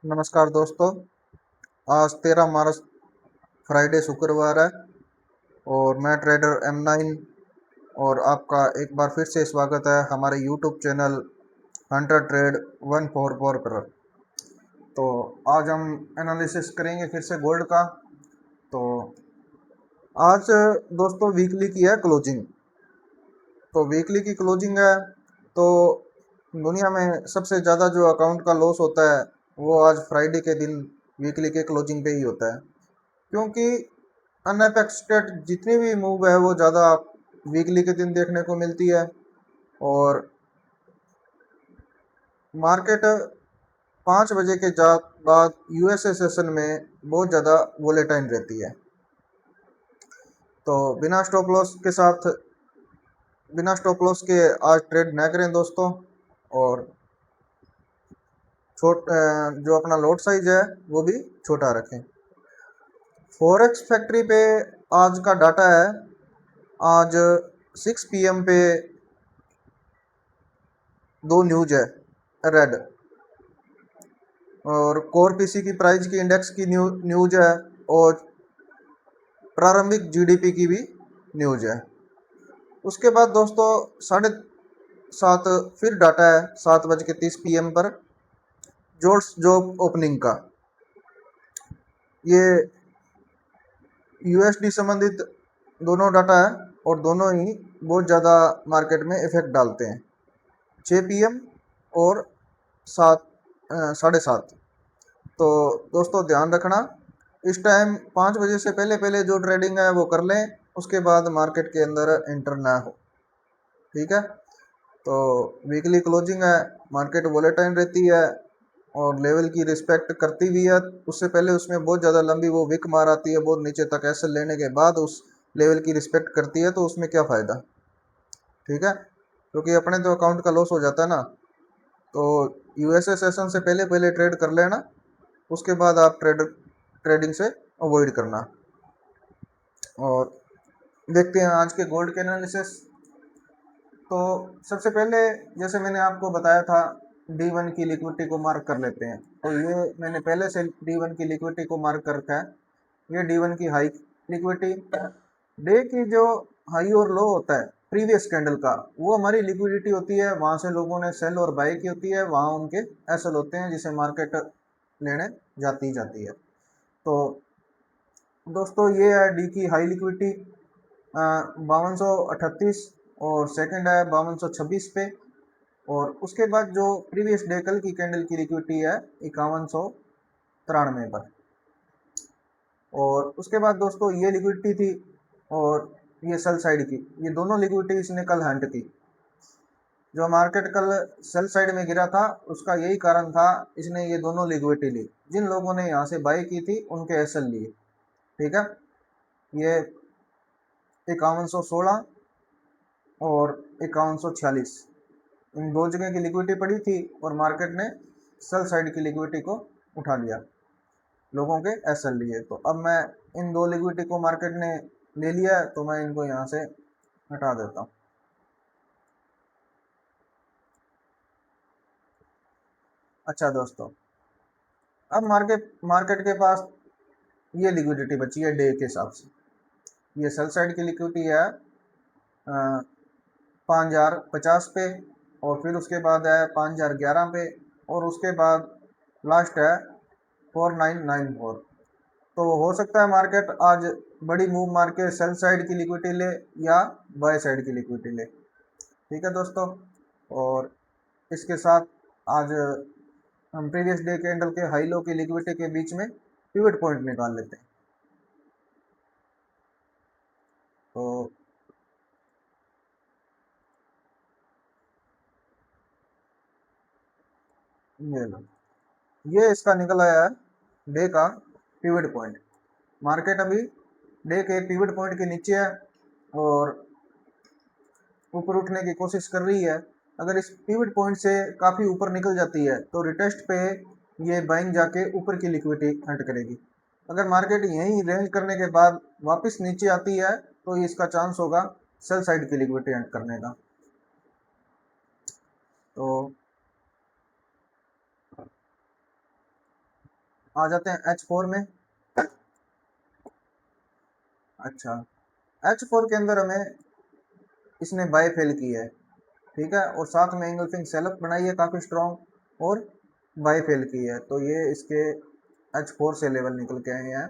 नमस्कार दोस्तों। आज 13 मार्च फ्राइडे शुक्रवार है और मैं ट्रेडर M9 और आपका एक बार फिर से स्वागत है हमारे यूट्यूब चैनल हंटर ट्रेड 144 पर। तो आज हम एनालिसिस करेंगे फिर से गोल्ड का। तो आज दोस्तों वीकली की है क्लोजिंग। तो वीकली की क्लोजिंग है तो दुनिया में सबसे ज़्यादा जो अकाउंट का लॉस होता है वो आज फ्राइडे के दिन वीकली के क्लोजिंग पे ही होता है, क्योंकि अनएक्सपेक्टेड जितनी भी मूव है वो ज़्यादा वीकली के दिन देखने को मिलती है। और मार्केट 5 बजे के बाद यूएसए सेशन में बहुत ज़्यादा वोलेटाइल रहती है। तो बिना स्टॉप लॉस के आज ट्रेड ना करें दोस्तों। और जो अपना लॉट साइज है वो भी छोटा रखें। फॉरेक्स फैक्ट्री पे आज का डाटा है। आज 6 PM पे दो न्यूज है, रेड और कोर पीसी की प्राइस की इंडेक्स की न्यूज है और प्रारंभिक जीडीपी की भी न्यूज है। उसके बाद दोस्तों 7:30 फिर डाटा है 7:30 PM पर जोर्स जॉब ओपनिंग का। ये यूएसडी संबंधित दोनों डाटा है और दोनों ही बहुत ज़्यादा मार्केट में इफेक्ट डालते हैं। 6 PM और 7:30। तो दोस्तों ध्यान रखना, इस टाइम 5 बजे से पहले पहले जो ट्रेडिंग है वो कर लें, उसके बाद मार्केट के अंदर एंटर ना हो। ठीक है। तो वीकली क्लोजिंग है, मार्केट वोलेटाइल रहती है और लेवल की रिस्पेक्ट करती भी है। उससे पहले उसमें बहुत ज़्यादा लंबी वो विक मार आती है बहुत नीचे तक, ऐसे लेने के बाद उस लेवल की रिस्पेक्ट करती है, तो उसमें क्या फ़ायदा। ठीक है, क्योंकि अपने तो अकाउंट का लॉस हो जाता है ना। तो यूएसए सेशन से पहले पहले ट्रेड कर लेना, उसके बाद आप ट्रेडिंग से अवॉइड करना। और देखते हैं आज के गोल्ड के एनालिसिस। तो सबसे पहले जैसे मैंने आपको बताया था, D1 की लिक्विडिटी को मार्क कर लेते हैं। तो ये मैंने पहले से D1 की लिक्विडिटी को मार्क कर रखा है। ये D1 की हाई लिक्विडिटी, डे की जो हाई और लो होता है प्रीवियस कैंडल का, वो हमारी लिक्विडिटी होती है। वहां से लोगों ने सेल और बाई की होती है, वहां उनके एसएल होते हैं जिसे मार्केट लेने जाती है। तो दोस्तों ये है डी की हाई लिक्विडिटी 5238 और सेकंड है 5226 पे। और उसके बाद जो प्रीवियस डे कल की कैंडल की लिक्विडिटी है 5193 पर। और उसके बाद दोस्तों ये लिक्विडिटी थी और ये सेल साइड की, ये दोनों लिक्विडिटी इसने कल हंट की। जो मार्केट कल सेल साइड में गिरा था उसका यही कारण था, इसने ये दोनों लिक्विडिटी ली। जिन लोगों ने यहाँ से बाई की थी उनके एसएल लिए। ठीक है, ये 5116 और 5146 इन दो जगह की लिक्विडिटी पड़ी थी और मार्केट ने सेल साइड की लिक्विडिटी को उठा लिया, लोगों के एसएल लिए। तो अब मैं इन दो लिक्विडिटी को मार्केट ने ले लिया है, तो मैं इनको यहाँ से हटा देता हूँ। अच्छा दोस्तों, अब मार्केट मार्केट के पास ये लिक्विडिटी बची है डे के हिसाब से। ये सेल साइड की लिक्विडिटी है 5050 पे, और फिर उसके बाद है 5011 पे, और उसके बाद लास्ट है 4994। तो हो सकता है मार्केट आज बड़ी मूव मार के सेल साइड की लिक्विडिटी ले या बाय साइड की लिक्विडिटी ले। ठीक है दोस्तों, और इसके साथ आज हम प्रीवियस डे कैंडल के हाई लो की लिक्विडिटी के बीच में पिवट पॉइंट निकाल लेते हैं। तो ये लो, ये इसका निकल आया है डे का पिवट पॉइंट। मार्केट अभी डे के पिवट पॉइंट के नीचे है और ऊपर उठने की कोशिश कर रही है। अगर इस पिवट पॉइंट से काफ़ी ऊपर निकल जाती है तो रिटेस्ट पे ये बाइंग जाके ऊपर की लिक्विडिटी हंट करेगी। अगर मार्केट यहीं रेंज करने के बाद वापस नीचे आती है तो इसका चांस होगा सेल साइड की लिक्विडिटी हंट करने का। तो आ जाते हैं H4 में। अच्छा, H4 के अंदर हमें इसने बाय फेल की है, ठीक है, और साथ में एंगल्फिंग सेल्फ बनाई है काफ़ी स्ट्रॉन्ग, और बाय फेल की है, तो ये इसके H4 से लेवल निकल के आए हैं।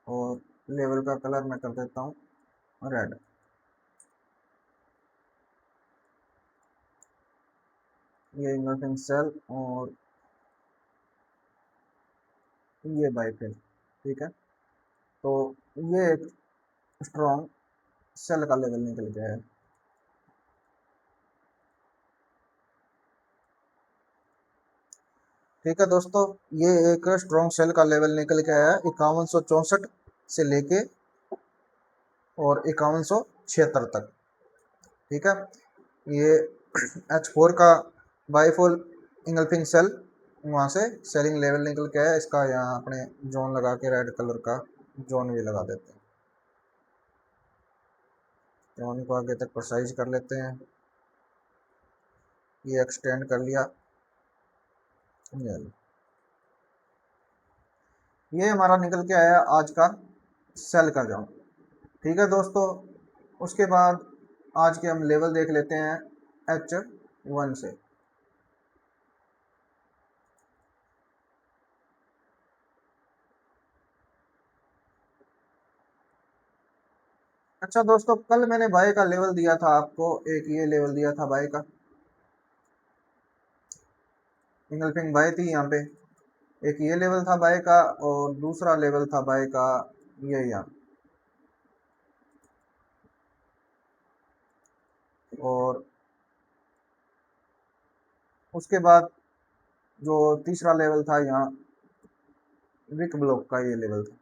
और लेवल का कलर मैं कर देता हूँ रेड। ये एंगल्फिंग सेल और ये बाय फेल, ठीक है, तो ये एक स्ट्रॉन्ग सेल का लेवल निकल गया है। ठीक है दोस्तों, ये एक स्ट्रॉन्ग सेल का लेवल निकल के आया 5164 से लेके और 5176 तक, ठीक है। ये H4 का बाईफोल इंगल्फिंग सेल, वहाँ से सेलिंग लेवल निकल के आया। इसका यहाँ अपने जोन लगा के रेड कलर का जोन भी लगा देते हैं। जोन को आगे तक प्रोसाइज कर लेते हैं, ये एक्सटेंड कर लिया। ये हमारा निकल के आया आज का सेल का जोन, ठीक है दोस्तों। उसके बाद आज के हम लेवल देख लेते हैं H1 से। अच्छा दोस्तों, कल मैंने बाय का लेवल दिया था आपको, एक ये लेवल दिया था बाय का, इंगल्फिंग बाय थी यहाँ पे। एक ये लेवल था बाय का और दूसरा लेवल था बाय का ये यहाँ। और उसके बाद जो तीसरा लेवल था यहाँ विक ब्लॉक का ये लेवल था।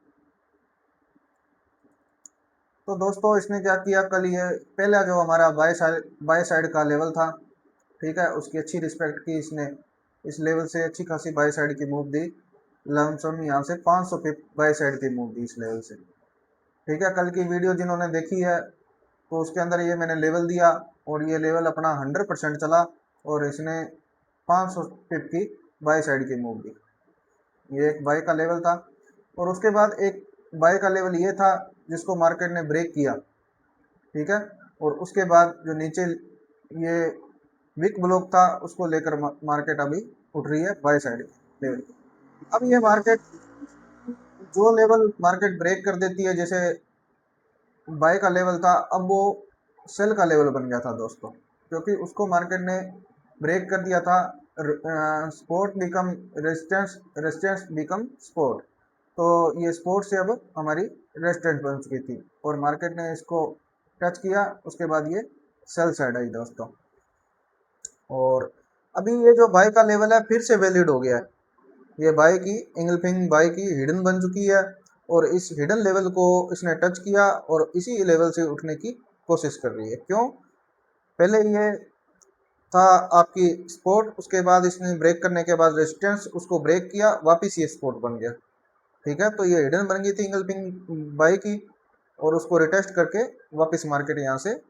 तो दोस्तों इसने क्या किया कल, ये पहला जो हमारा बाय साइड का लेवल था, ठीक है, उसकी अच्छी रिस्पेक्ट की इसने, इस लेवल से अच्छी खासी बाय साइड की मूव दी। लमसम यहाँ से 500 पिप बाय साइड की मूव दी इस लेवल से, ठीक है। कल की वीडियो जिन्होंने देखी है तो उसके अंदर ये मैंने लेवल दिया और ये लेवल अपना 100% चला और इसने 500 पिप की बाय साइड की मूव दी। ये एक बाय का लेवल था। और उसके बाद एक बाय का लेवल ये था जिसको मार्केट ने ब्रेक किया, ठीक है, और उसके बाद जो नीचे ये विक ब्लॉक था उसको लेकर मार्केट अभी उठ रही है बाय साइड लेवल। अब ये मार्केट जो लेवल मार्केट ब्रेक कर देती है, जैसे बाय का लेवल था, अब वो सेल का लेवल बन गया था दोस्तों, क्योंकि उसको मार्केट ने ब्रेक कर दिया था। Sport become resistance, resistance become sport, तो ये स्पोर्ट से अब हमारी रेजिस्टेंस बन चुकी थी और मार्केट ने इसको टच किया। उसके बाद ये सेल साइड आई दोस्तों, और अभी ये जो बाय का लेवल है फिर से वैलिड हो गया है। ये बाय की इंगल्फिंग बाय की हिडन बन चुकी है और इस हिडन लेवल को इसने टच किया और इसी लेवल से उठने की कोशिश कर रही है। क्यों, पहले ये था आपकी स्पोर्ट, उसके बाद इसने ब्रेक करने के बाद रेजिस्टेंस, उसको ब्रेक किया, वापस ये स्पोर्ट बन गया, ठीक है। तो ये हिडन बन गई थी इंगल्फिंग बाय की और उसको रिटेस्ट करके वापस मार्केट यहाँ से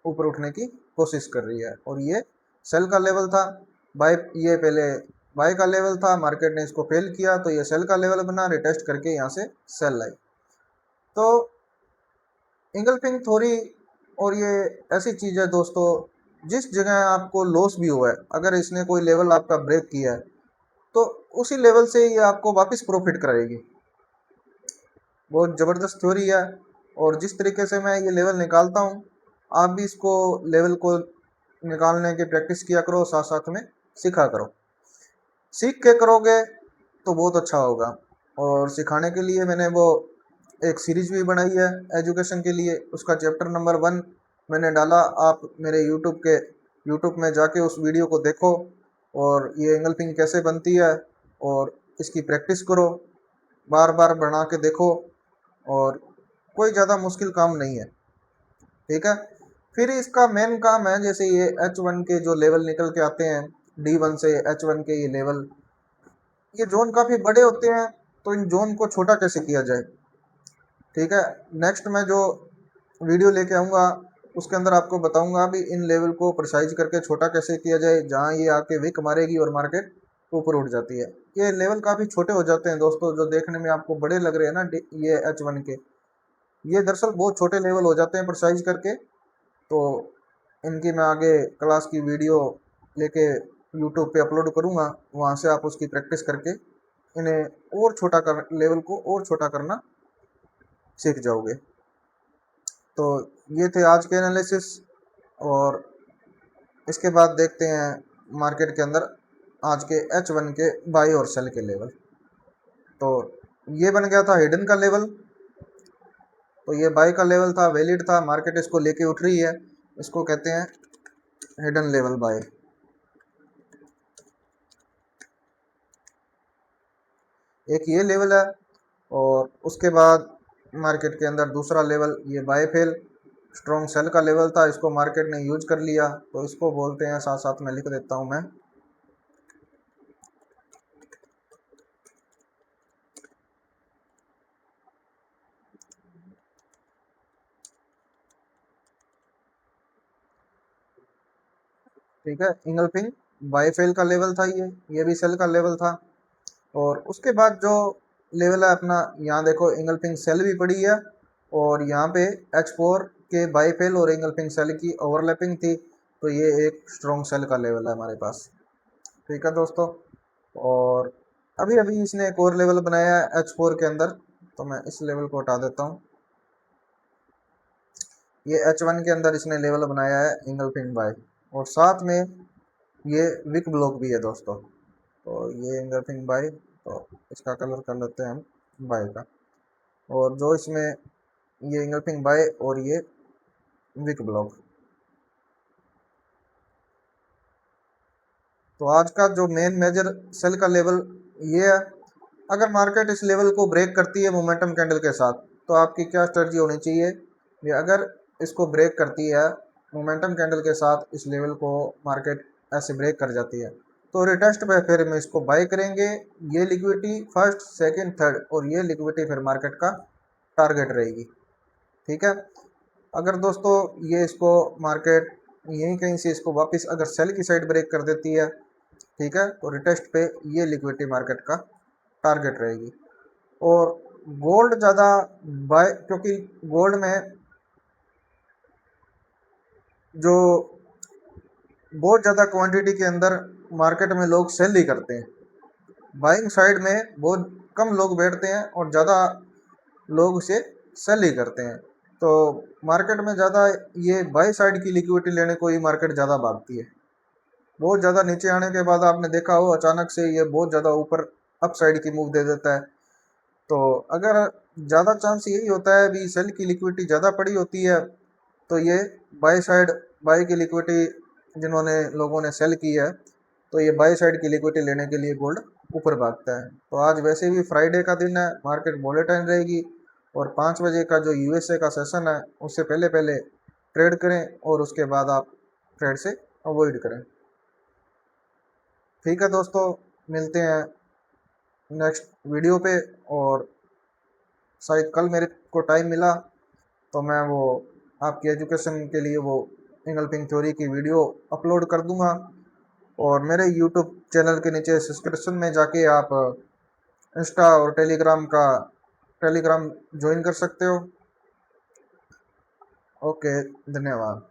ऊपर उठने की कोशिश कर रही है। और ये सेल का लेवल था, बाय ये पहले बाय का लेवल था, मार्केट ने इसको फेल किया तो ये सेल का लेवल बना, रिटेस्ट करके यहाँ से सेल आई। तो इंगल्फिंग थ्योरी और ये ऐसी चीज़ है दोस्तों, जिस जगह आपको लॉस भी हुआ है, अगर इसने कोई लेवल आपका ब्रेक किया है तो उसी लेवल से ये आपको वापस प्रॉफिट कराएगी। बहुत ज़बरदस्त थ्योरी है और जिस तरीके से मैं ये लेवल निकालता हूँ, आप भी इसको लेवल को निकालने की प्रैक्टिस किया करो, साथ साथ में सीखा करो। सीख के करोगे तो बहुत अच्छा होगा। और सिखाने के लिए मैंने वो एक सीरीज भी बनाई है एजुकेशन के लिए, उसका चैप्टर नंबर 1 मैंने डाला। आप मेरे यूट्यूब में जाके उस वीडियो को देखो और ये एंगल्फिंग कैसे बनती है और इसकी प्रैक्टिस करो, बार बार बना के देखो, और कोई ज़्यादा मुश्किल काम नहीं है, ठीक है। फिर इसका मेन काम है, जैसे ये H1 के जो लेवल निकल के आते हैं, D1 से H1 के ये लेवल, ये जोन काफ़ी बड़े होते हैं, तो इन जोन को छोटा कैसे किया जाए, ठीक है। नेक्स्ट मैं जो वीडियो लेके आऊँगा उसके अंदर आपको बताऊंगा भी इन लेवल को प्रिसाइज करके छोटा कैसे किया जाए, जहाँ ये आके विक मारेगी और मार्केट ऊपर उठ जाती है। ये लेवल काफ़ी छोटे हो जाते हैं दोस्तों, जो देखने में आपको बड़े लग रहे हैं ना ये H1 के, ये दरअसल बहुत छोटे लेवल हो जाते हैं प्रिसाइज करके। तो इनकी मैं आगे क्लास की वीडियो लेके यूट्यूब पे अपलोड करूँगा, वहाँ से आप उसकी प्रैक्टिस करके इन्हें और छोटा कर लेवल को और छोटा करना सीख जाओगे। तो ये थे आज के एनालिसिस, और इसके बाद देखते हैं मार्केट के अंदर आज के H1 के बाई और सेल के लेवल। तो ये बन गया था हिडन का लेवल। तो ये बाई का लेवल था, वैलिड था, मार्केट इसको लेके उठ रही है, इसको कहते हैं हिडन लेवल बाय। एक ये लेवल है, और उसके बाद मार्केट के अंदर दूसरा लेवल ये बाय फेल स्ट्रॉन्ग सेल का लेवल था, इसको मार्केट ने यूज कर लिया, तो इसको बोलते हैं, साथ साथ में लिख देता हूं मैं, ठीक है, इंगल्फिंग बाय फेल का लेवल था ये भी सेल का लेवल था। और उसके बाद जो लेवल है अपना, यहाँ देखो इंगल्फिंग सेल भी पड़ी है, और यहाँ पे H4 के बाय फेल और इंगल्फिंग सेल की ओवरलैपिंग थी, तो ये एक स्ट्रॉन्ग सेल का लेवल है हमारे पास। ठीक है दोस्तों, और अभी अभी इसने एक और लेवल बनाया है H4 के अंदर, तो मैं इस लेवल को हटा देता हूँ। ये H1 के अंदर इसने लेवल बनाया है इंगल्फिंग बाय, और साथ में ये विक ब्लॉक भी है दोस्तों। तो ये इंगल्फिंग बाय, तो इसका कलर कर लेते हैं हम बाय का, और जो इसमें ये इंगल्फिंग बाय और ये विक ब्लॉक। तो आज का जो मेन मेजर सेल का लेवल ये है। अगर मार्केट इस लेवल को ब्रेक करती है मोमेंटम कैंडल के साथ, तो आपकी क्या स्ट्रेटजी होनी चाहिए, ये अगर इसको ब्रेक करती है मोमेंटम कैंडल के साथ, इस लेवल को मार्केट ऐसे ब्रेक कर जाती है, तो रिटेस्ट पे फिर में इसको बाय करेंगे। ये लिक्विडिटी फर्स्ट सेकंड थर्ड, और ये लिक्विडिटी फिर मार्केट का टारगेट रहेगी। ठीक है, अगर दोस्तों ये इसको मार्केट यहीं कहीं से इसको वापस अगर सेल की साइड ब्रेक कर देती है, ठीक है, तो रिटेस्ट पे ये लिक्विडिटी मार्केट का टारगेट रहेगी। और गोल्ड ज़्यादा बाय, क्योंकि गोल्ड में जो बहुत ज़्यादा क्वांटिटी के अंदर मार्केट में लोग सेल ही करते हैं, बाइंग साइड में बहुत कम लोग बैठते हैं और ज़्यादा लोग उसे सेल ही करते हैं। तो मार्केट में ज़्यादा ये बाई साइड की लिक्विडिटी लेने को ही मार्केट ज़्यादा भागती है। बहुत ज़्यादा नीचे आने के बाद आपने देखा हो अचानक से ये बहुत ज़्यादा ऊपर अप साइड की मूव दे देता है। तो अगर ज़्यादा चांस यही होता है भी सेल की लिक्विडिटी ज़्यादा पड़ी होती है, तो ये बाई साइड बाई की लिक्विडिटी जिन्होंने लोगों ने सेल की है, तो ये बाई साइड की लिक्विडिटी लेने के लिए गोल्ड ऊपर भागता है। तो आज वैसे भी फ्राइडे का दिन है, मार्केट वोलेटाइल रहेगी, और 5 बजे का जो यूएसए का सेशन है उससे पहले पहले ट्रेड करें, और उसके बाद आप ट्रेड से अवॉइड करें। ठीक है दोस्तों, मिलते हैं नेक्स्ट वीडियो पे, और शायद कल मेरे को टाइम मिला तो मैं वो आपकी एजुकेशन के लिए वो इंगल्फिंग थ्योरी की वीडियो अपलोड कर दूंगा। और मेरे यूट्यूब चैनल के नीचे सब्सक्रिप्शन में जाके आप इंस्टा और टेलीग्राम ज्वाइन कर सकते हो। ओके, धन्यवाद।